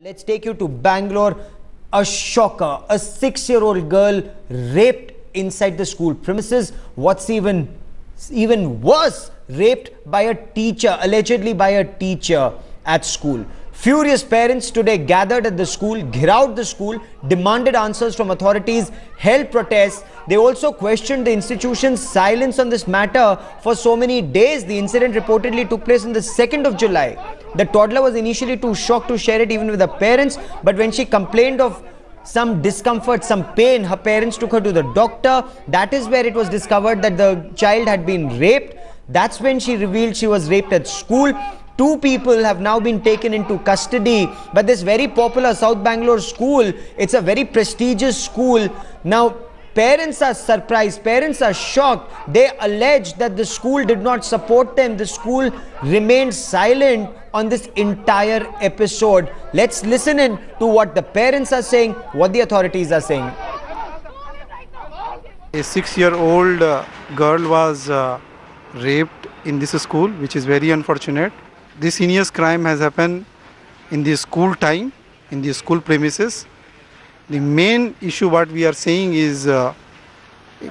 Let's take you to Bangalore. A shocker. A 6-year-old girl raped inside the school premises. What's even worse, raped by a teacher, allegedly by a teacher at school. Furious parents today gathered at the school, ghiraud the school, demanded answers from authorities, held protests. They also questioned the institution's silence on this matter for so many days. The incident reportedly took place on the 2nd of July. The toddler was initially too shocked to share it even with her parents, but when she complained of some discomfort, some pain, her parents took her to the doctor. That is where it was discovered that the child had been raped. That's when she revealed she was raped at school. 2 people have now been taken into custody, but this very popular South Bangalore school, it's a very prestigious school. Now, parents are surprised, parents are shocked. They allege that the school did not support them. The school remained silent on this entire episode. Let's listen in to what the parents are saying, what the authorities are saying. A 6-year-old girl was raped in this school, which is very unfortunate. This heinous crime has happened in the school time, in the school premises. The main issue what we are saying is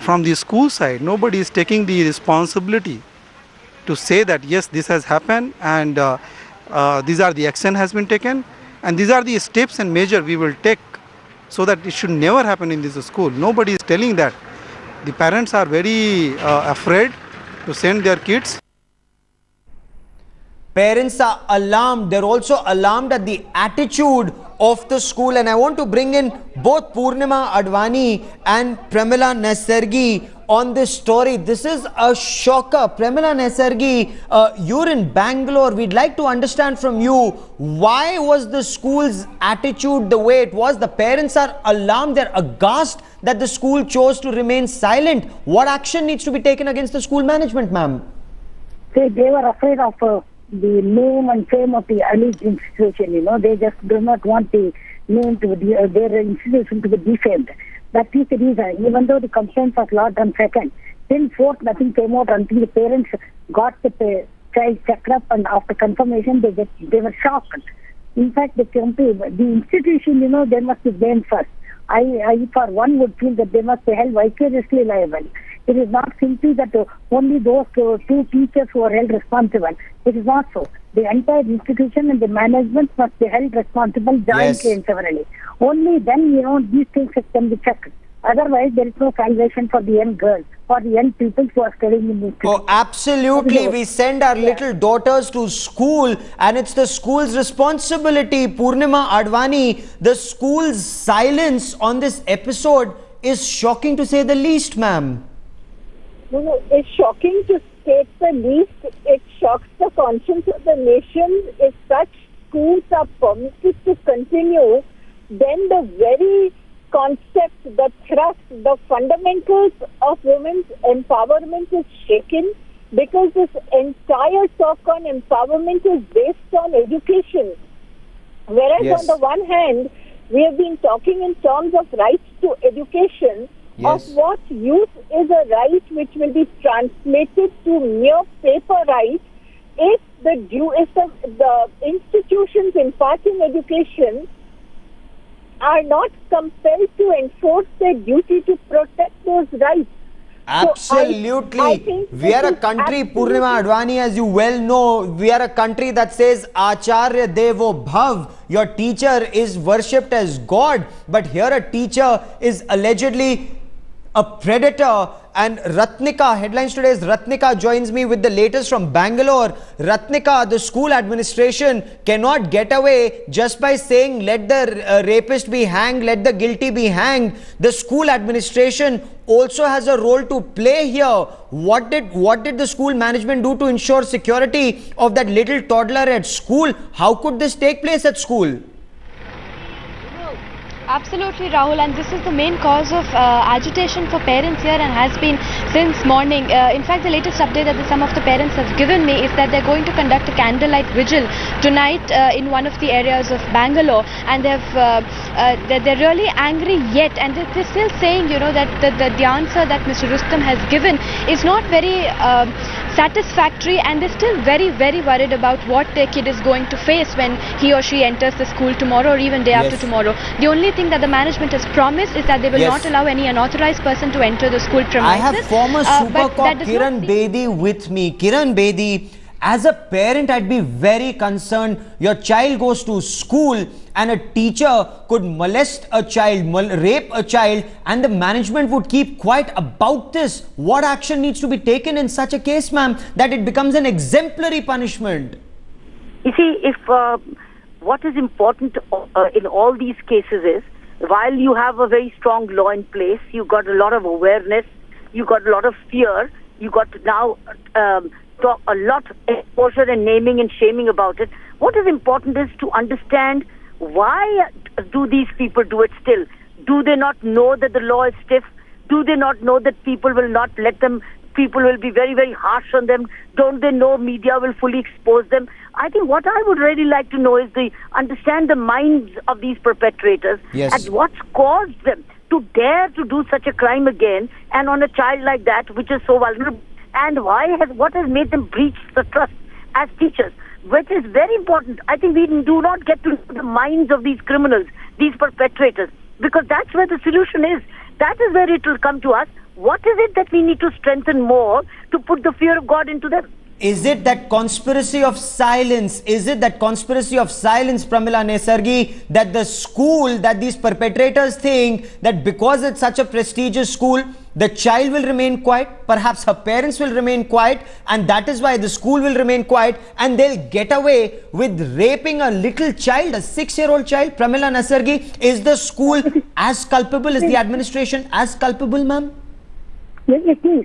from the school side, nobody is taking the responsibility to say that yes, this has happened and these are the action has been taken and these are the steps and measures we will take so that it should never happen in this school. Nobody is telling that. The parents are very afraid to send their kids. Parents are alarmed. They're also alarmed at the attitude of the school. And I want to bring in both Purnima Advani and Premila Nesargi on this story. This is a shocker. Premila Nesargi, you're in Bangalore. We'd like to understand from you, why was the school's attitude the way it was? The parents are alarmed. They're aghast that the school chose to remain silent. What action needs to be taken against the school management, ma'am? They were afraid of the name and fame of the alleged institution. They just do not want the name to be, their institution to be defamed. That is the reason. Even though the complaints was lodged on 2nd, till 4th nothing came out until the parents got the child checked up, and after confirmation they were shocked. In fact, the institution, they must be blamed first. I for one would feel that they must be held vicariously liable. It is not simply that only those 2 teachers who are held responsible. It is not so. The entire institution and the management must be held responsible jointly and severally. Only then, these things can be checked. Otherwise, there is no salvation for the young girls, for the young people who are studying in the institution. Oh, absolutely. We send our little daughters to school and it's the school's responsibility. Purnima Advani, the school's silence on this episode is shocking to say the least, ma'am. No, it's shocking to state the least. It shocks the conscience of the nation. If such schools are permitted to continue, then the very concept, the thrust, the fundamentals of women's empowerment is shaken, because this entire talk on empowerment is based on education. Whereas on the one hand, we have been talking in terms of rights to education, of what use is a right which will be translated to mere paper rights if the institutions imparting education are not compelled to enforce their duty to protect those rights. Absolutely. So I think we are a country, Purnima Advani, as you well know, we are a country that says Acharya Devo Bhav. Your teacher is worshipped as God. But here a teacher is allegedly a predator. And Ratnika, headlines today is Ratnika joins me with the latest from Bangalore. Ratnika, the school administration cannot get away just by saying let the rapist be hanged, let the guilty be hanged. The school administration also has a role to play here. What did the school management do to ensure security of that little toddler at school? How could this take place at school? Absolutely, Rahul, and this is the main cause of agitation for parents here and has been since morning. In fact, the latest update that some of the parents have given me is that they're going to conduct a candlelight vigil tonight in one of the areas of Bangalore, and they're really angry yet, and they're still saying, you know, that the answer that Mr. Rustam has given is not very satisfactory, and they're still very, very worried about what their kid is going to face when he or she enters the school tomorrow or even day after tomorrow. The only thing that the management has promised is that they will not allow any unauthorized person to enter the school premises. I have former Super Cop Kiran Bedi with me. Kiran Bedi, as a parent, I'd be very concerned. Your child goes to school and a teacher could molest a child, rape a child, and the management would keep quiet about this. What action needs to be taken in such a case, ma'am, that it becomes an exemplary punishment? You see, if what is important in all these cases is, while you have a very strong law in place, you got a lot of awareness, you got a lot of fear, you got now a lot of exposure and naming and shaming about it. What is important is to understand, why do these people do it still? Do they not know that the law is stiff? Do they not know that people will not let them, people will be very, very harsh on them? Don't they know media will fully expose them? I think what I would really like to know is understand the minds of these perpetrators and what's caused them to dare to do such a crime again, and on a child like that, which is so vulnerable. And what has made them breach the trust as teachers, which is very important. I think we do not get to know the minds of these criminals, these perpetrators, because that's where the solution is. That is where it will come to us. What is it that we need to strengthen more to put the fear of God into them? Is it that conspiracy of silence? Is it that conspiracy of silence, Pramila Nesargi, that the school, that these perpetrators think that because it's such a prestigious school, the child will remain quiet, perhaps her parents will remain quiet, and that is why the school will remain quiet, and they'll get away with raping a little child, a 6-year-old child? Pramila Nesargi, is the school as culpable? Is the administration as culpable, ma'am? It is.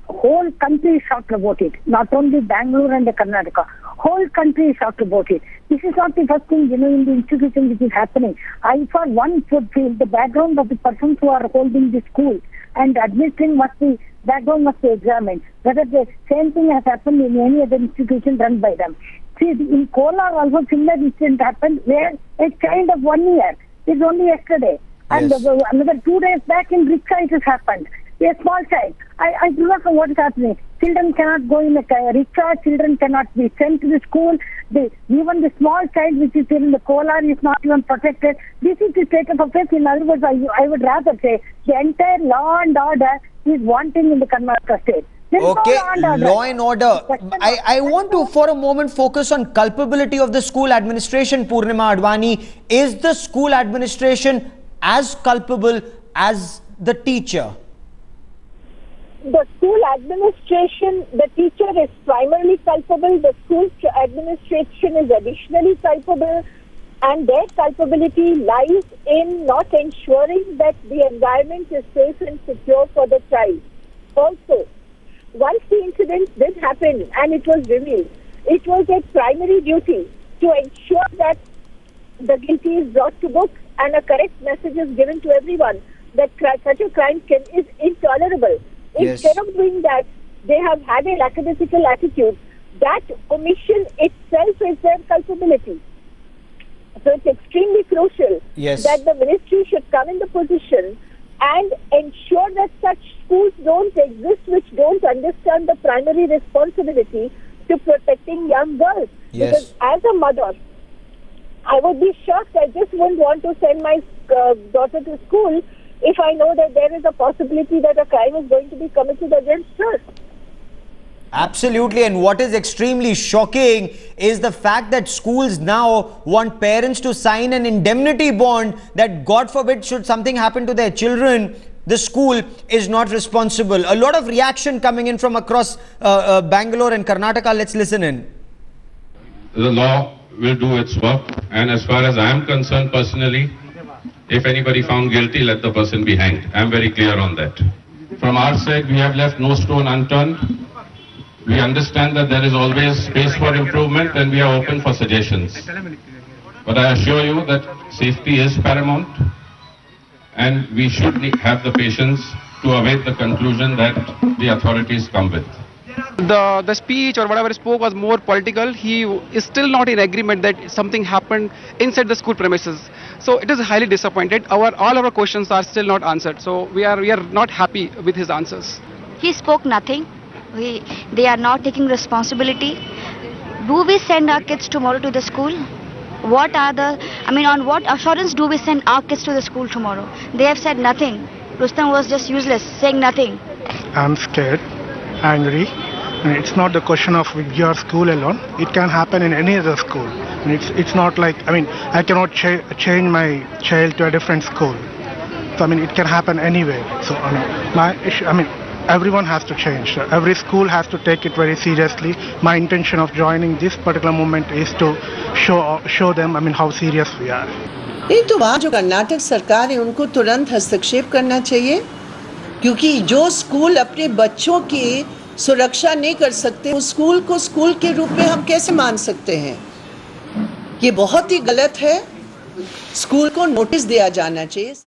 Whole country is shocked about it. Not only Bangalore and the Karnataka. Whole country is shocked about it. This is not the first thing, in the institution which is happening. I, for one, would feel the background of the persons who are holding the school and administering the background must be examined. Whether the same thing has happened in any other institution run by them. See, in Kolar also similar incident happened where a child of 1 year is only yesterday. And another 2 days back in Richa it has happened. A small child. I do not know what is happening. Children cannot go in a rickshaw. Children cannot be sent to the school. Even the small child which is in the Kolar is not even protected. This is the state of affairs. In other words, I would rather say the entire law and order is wanting in the Karnataka state. Okay, law and order. I want to for a moment focus on culpability of the school administration, Purnima Advani. Is the school administration as culpable as the teacher? The school administration, the teacher is primarily culpable, the school administration is additionally culpable, and their culpability lies in not ensuring that the environment is safe and secure for the child. Also, once the incident did happen and it was revealed, it was a primary duty to ensure that the guilty is brought to book and a correct message is given to everyone that such a crime is intolerable. Instead of doing that, they have had a lackadaisical attitude. That omission itself is their culpability. So it's extremely crucial that the ministry should come in the position and ensure that such schools don't exist which don't understand the primary responsibility to protecting young girls. Because as a mother, I would be shocked. I just wouldn't want to send my daughter to school if I know that there is a possibility that a crime is going to be committed against her. Absolutely, and what is extremely shocking is the fact that schools now want parents to sign an indemnity bond that, God forbid, should something happen to their children, the school is not responsible. A lot of reaction coming in from across Bangalore and Karnataka. Let's listen in. The law will do its work, and as far as I am concerned personally, if anybody found guilty, let the person be hanged. I am very clear on that. From our side, we have left no stone unturned. We understand that there is always space for improvement and we are open for suggestions. But I assure you that safety is paramount and we should have the patience to await the conclusion that the authorities come with. The speech or whatever he spoke was more political. He is still not in agreement that something happened inside the school premises. So it is highly disappointed. All our questions are still not answered. So we are not happy with his answers. He spoke nothing. They are not taking responsibility. Do we send our kids tomorrow to the school? On what assurance do we send our kids to the school tomorrow? They have said nothing. Rustam was just useless, saying nothing. I'm scared, angry. It's not the question of your school alone. It can happen in any other school. It's not like, I cannot change my child to a different school. So, it can happen anywhere. So, my issue, everyone has to change. Every school has to take it very seriously. My intention of joining this particular movement is to show them, how serious we are. नहीं तो वहाँ जो कर्नाटक सरकार है उनको तुरंत हस्तक्षेप करना चाहिए, क्योंकि जो स्कूल अपने बच्चों की सुरक्षा नहीं कर सकते उस स्कूल को स्कूल के रूप में हम कैसे मान सकते हैं? ये बहुत ही गलत है। स्कूल को नोटिस दिया जाना चाहिए।